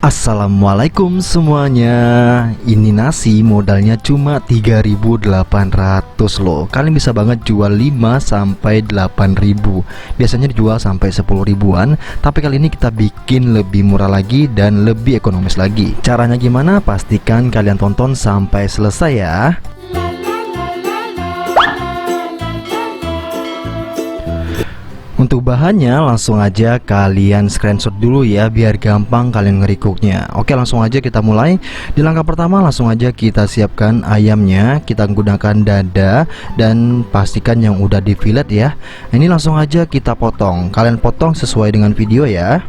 Assalamualaikum semuanya. Ini nasi modalnya cuma 3.800 loh. Kalian bisa banget jual 5 sampai 8.000. Biasanya dijual sampai 10 ribuan, tapi kali ini kita bikin lebih murah lagi dan lebih ekonomis lagi. Caranya gimana? Pastikan kalian tonton sampai selesai ya. Untuk bahannya langsung aja kalian screenshot dulu ya, biar gampang kalian ngerikuknya. Oke, langsung aja kita mulai. Di langkah pertama langsung aja kita siapkan ayamnya. Kita gunakan dada dan pastikan yang udah di fillet ya. Ini langsung aja kita potong. Kalian potong sesuai dengan video ya.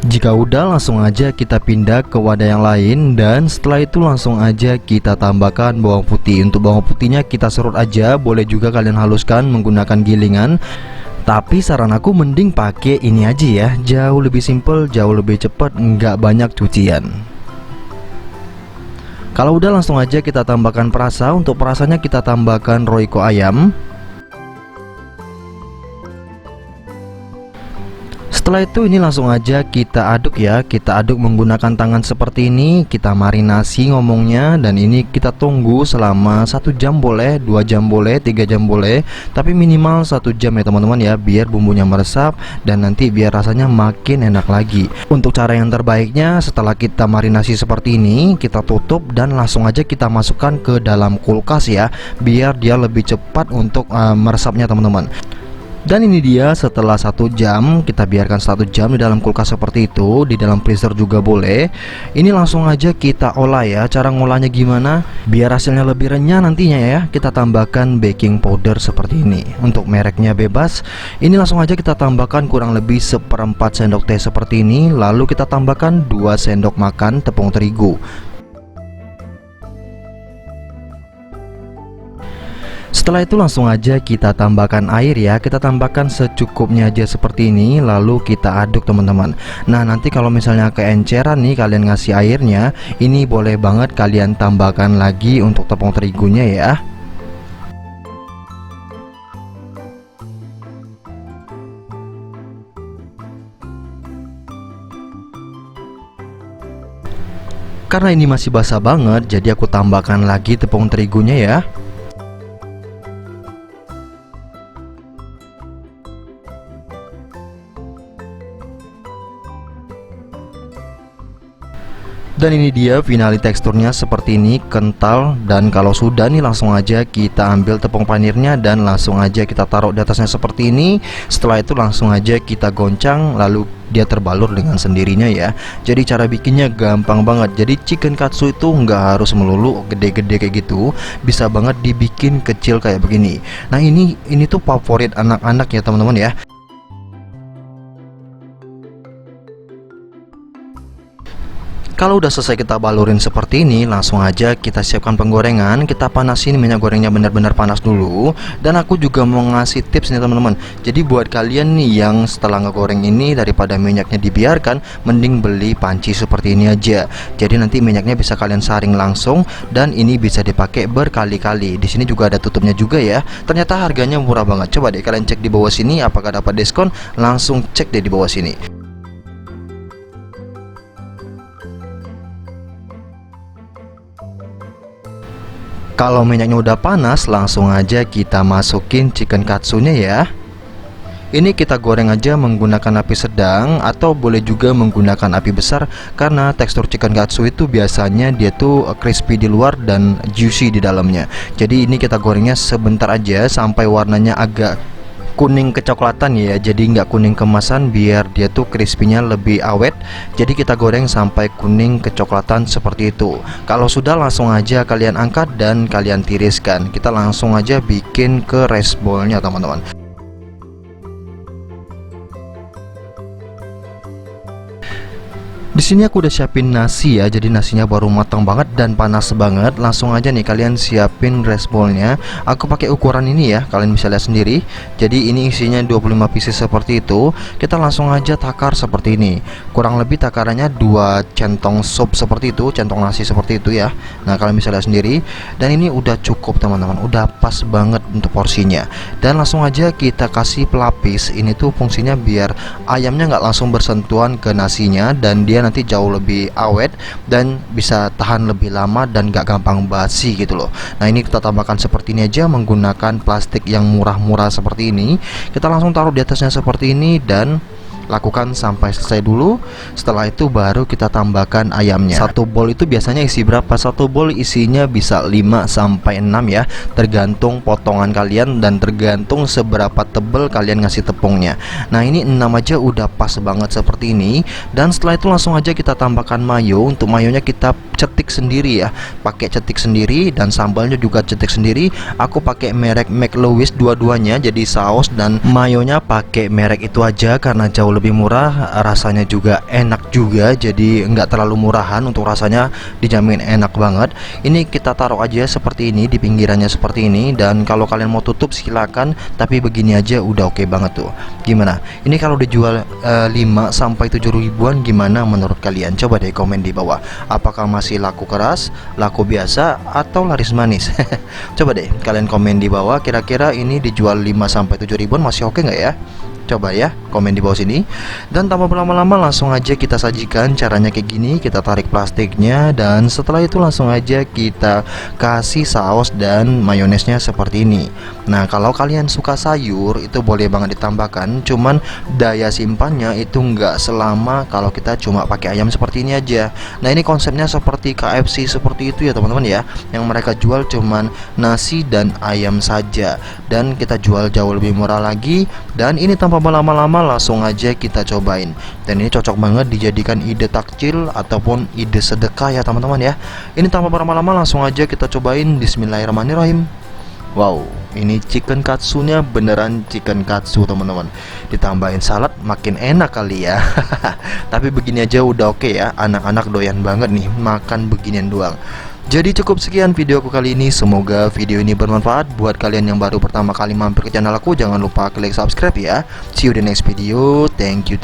Jika udah langsung aja kita pindah ke wadah yang lain, dan setelah itu langsung aja kita tambahkan bawang putih. Untuk bawang putihnya kita serut aja, boleh juga kalian haluskan menggunakan gilingan. Tapi saran aku mending pakai ini aja ya, jauh lebih simple, jauh lebih cepat, nggak banyak cucian. Kalau udah langsung aja kita tambahkan perasa. Untuk perasanya kita tambahkan royco ayam. Setelah itu ini langsung aja kita aduk ya. Kita aduk menggunakan tangan seperti ini. Kita marinasi ngomongnya. Dan ini kita tunggu selama 1 jam boleh, 2 jam boleh, 3 jam boleh, tapi minimal 1 jam ya teman-teman ya, biar bumbunya meresap dan nanti biar rasanya makin enak lagi. Untuk cara yang terbaiknya, setelah kita marinasi seperti ini, kita tutup dan langsung aja kita masukkan ke dalam kulkas ya, biar dia lebih cepat untuk meresapnya teman-teman. Dan ini dia setelah 1 jam, kita biarkan 1 jam di dalam kulkas seperti itu. Di dalam freezer juga boleh. Ini langsung aja kita olah ya. Cara ngolahnya gimana? Biar hasilnya lebih renyah nantinya ya, kita tambahkan baking powder seperti ini. Untuk mereknya bebas. Ini langsung aja kita tambahkan kurang lebih 1/4 sendok teh seperti ini. Lalu kita tambahkan 2 sendok makan tepung terigu. Setelah itu langsung aja kita tambahkan air ya. Kita tambahkan secukupnya aja seperti ini. Lalu kita aduk teman-teman. Nah nanti kalau misalnya keenceran nih kalian ngasih airnya, ini boleh banget kalian tambahkan lagi untuk tepung terigunya ya. Karena ini masih basah banget, jadi aku tambahkan lagi tepung terigunya ya. Dan ini dia finali teksturnya seperti ini, kental. Dan kalau sudah nih langsung aja kita ambil tepung panirnya dan langsung aja kita taruh di atasnya seperti ini. Setelah itu langsung aja kita goncang, lalu dia terbalur dengan sendirinya ya. Jadi cara bikinnya gampang banget. Jadi chicken katsu itu nggak harus melulu gede-gede kayak gitu, bisa banget dibikin kecil kayak begini. Nah ini tuh favorit anak-anak ya teman-teman ya. Kalau udah selesai kita balurin seperti ini, langsung aja kita siapkan penggorengan. Kita panasin minyak gorengnya benar-benar panas dulu. Dan aku juga mau ngasih tips nih teman-teman. Jadi buat kalian nih yang setelah ngegoreng ini, daripada minyaknya dibiarkan, mending beli panci seperti ini aja. Jadi nanti minyaknya bisa kalian saring langsung dan ini bisa dipakai berkali-kali. Di sini juga ada tutupnya juga ya. Ternyata harganya murah banget. Coba deh kalian cek di bawah sini apakah dapat diskon. Langsung cek deh di bawah sini. Kalau minyaknya udah panas, langsung aja kita masukin chicken katsunya ya. Ini kita goreng aja menggunakan api sedang atau boleh juga menggunakan api besar, karena tekstur chicken katsu itu biasanya dia tuh crispy di luar dan juicy di dalamnya. Jadi ini kita gorengnya sebentar aja sampai warnanya agak kuning kecoklatan ya, jadi nggak kuning kemasan, biar dia tuh crispy-nya lebih awet. Jadi kita goreng sampai kuning kecoklatan seperti itu. Kalau sudah, langsung aja kalian angkat dan kalian tiriskan. Kita langsung aja bikin ke rice bowl-nya teman-teman. Di sini aku udah siapin nasi ya, jadi nasinya baru matang banget dan panas banget. Langsung aja nih kalian siapin rice bowl-nya. Aku pakai ukuran ini ya, kalian bisa lihat sendiri. Jadi ini isinya 25 pieces seperti itu. Kita langsung aja takar seperti ini. Kurang lebih takarannya 2 centong sup seperti itu, centong nasi seperti itu ya. Nah, kalian bisa lihat sendiri. Dan ini udah cukup teman-teman, udah pas banget untuk porsinya. Dan langsung aja kita kasih pelapis. Ini tuh fungsinya biar ayamnya nggak langsung bersentuhan ke nasinya, dan dia nanti jauh lebih awet dan bisa tahan lebih lama dan gak gampang basi gitu loh. Nah, ini kita tambahkan seperti ini aja menggunakan plastik yang murah-murah seperti ini. Kita langsung taruh di atasnya seperti ini dan lakukan sampai selesai dulu. Setelah itu baru kita tambahkan ayamnya. Satu bowl itu biasanya isi berapa? Satu bowl isinya bisa 5 sampai 6 ya, tergantung potongan kalian dan tergantung seberapa tebel kalian ngasih tepungnya. Nah, ini 6 aja udah pas banget seperti ini. Dan setelah itu langsung aja kita tambahkan mayo. Untuk mayonya kita cetik sendiri ya, pakai cetik sendiri, dan sambalnya juga cetik sendiri. Aku pakai merek McLouis dua-duanya, jadi saus dan mayonya pakai merek itu aja karena jauh lebih murah, rasanya juga enak juga. Jadi nggak terlalu murahan, untuk rasanya dijamin enak banget. Ini kita taruh aja seperti ini di pinggirannya seperti ini, dan kalau kalian mau tutup silakan, tapi begini aja udah oke banget tuh. Gimana? Ini kalau dijual 5 sampai 7 ribuan gimana menurut kalian? Coba deh komen di bawah. Apakah masih laku keras, laku biasa, atau laris manis? Coba deh kalian komen di bawah, kira-kira ini dijual 5 sampai 7 ribuan masih oke nggak ya? Coba ya komen di bawah sini. Dan tanpa berlama-lama langsung aja kita sajikan. Caranya kayak gini, kita tarik plastiknya dan setelah itu langsung aja kita kasih saus dan mayonesnya seperti ini. Nah, kalau kalian suka sayur itu boleh banget ditambahkan, cuman daya simpannya itu nggak selama kalau kita cuma pakai ayam seperti ini aja. Nah, ini konsepnya seperti KFC seperti itu ya teman-teman ya, yang mereka jual cuman nasi dan ayam saja, dan kita jual jauh lebih murah lagi. Dan ini tanpa berlama-lama langsung aja kita cobain. Dan ini cocok banget dijadikan ide takjil ataupun ide sedekah ya teman-teman ya. Ini tanpa berlama-lama langsung aja kita cobain. Bismillahirrahmanirrahim. Wow, ini chicken katsunya beneran chicken katsu teman-teman. Ditambahin salad makin enak kali ya. Tapi begini aja udah oke ya. Anak-anak doyan banget nih makan beginian doang. Jadi cukup sekian videoku kali ini. Semoga video ini bermanfaat buat kalian yang baru pertama kali mampir ke channel aku. Jangan lupa klik subscribe ya. See you the next video. Thank you.